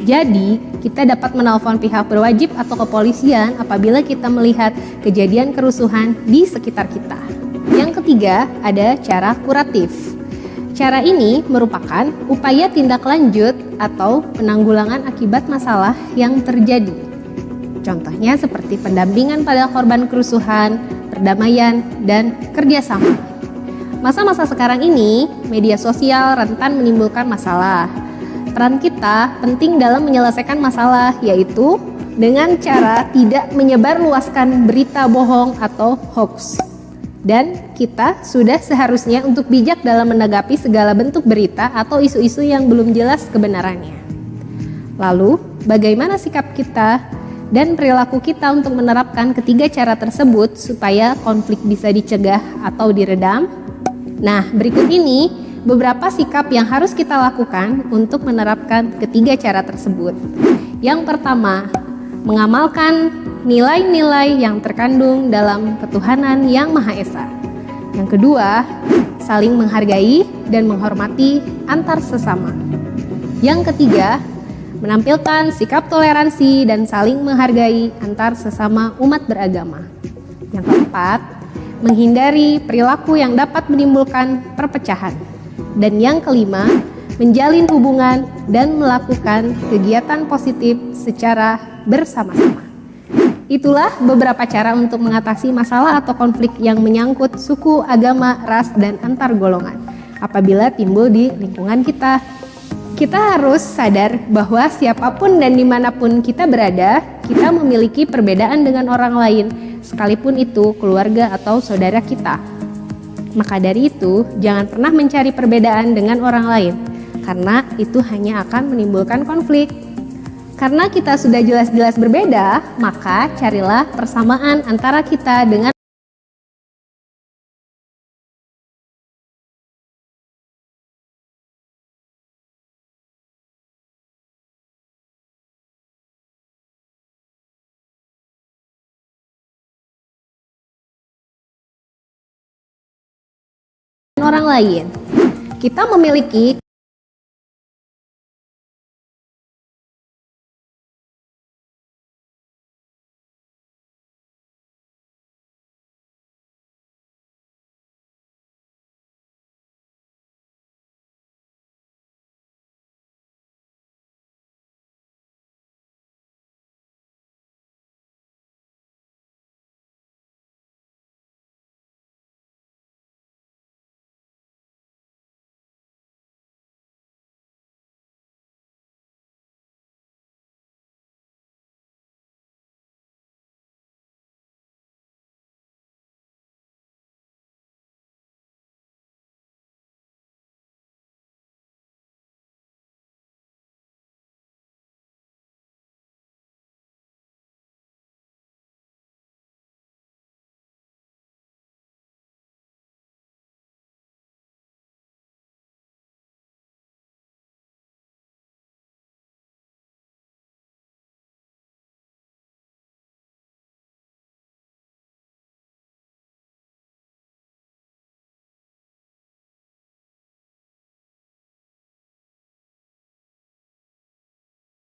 Jadi, kita dapat menelpon pihak berwajib atau kepolisian apabila kita melihat kejadian kerusuhan di sekitar kita. Yang ketiga, ada cara kuratif. Cara ini merupakan upaya tindak lanjut atau penanggulangan akibat masalah yang terjadi. Contohnya seperti pendampingan pada korban kerusuhan, perdamaian, dan kerjasama. Masa-masa sekarang ini, media sosial rentan menimbulkan masalah. Peran kita penting dalam menyelesaikan masalah, yaitu dengan cara tidak menyebarluaskan berita bohong atau hoax. Dan kita sudah seharusnya untuk bijak dalam menanggapi segala bentuk berita atau isu-isu yang belum jelas kebenarannya. Lalu, bagaimana sikap kita dan perilaku kita untuk menerapkan ketiga cara tersebut supaya konflik bisa dicegah atau diredam? Nah, berikut ini beberapa sikap yang harus kita lakukan untuk menerapkan ketiga cara tersebut. Yang pertama, mengamalkan nilai-nilai yang terkandung dalam ketuhanan yang Maha Esa. Yang kedua, saling menghargai dan menghormati antar sesama. Yang ketiga, menampilkan sikap toleransi dan saling menghargai antar sesama umat beragama. Yang keempat, menghindari perilaku yang dapat menimbulkan perpecahan. Dan yang kelima, menjalin hubungan dan melakukan kegiatan positif secara bersama-sama. Itulah beberapa cara untuk mengatasi masalah atau konflik yang menyangkut suku, agama, ras, dan antar golongan apabila timbul di lingkungan kita. Kita harus sadar bahwa siapapun dan dimanapun kita berada, kita memiliki perbedaan dengan orang lain, sekalipun itu keluarga atau saudara kita. Maka dari itu, jangan pernah mencari perbedaan dengan orang lain, karena itu hanya akan menimbulkan konflik. Karena kita sudah jelas-jelas berbeda, maka carilah persamaan antara kita dengan orang lain. Kita memiliki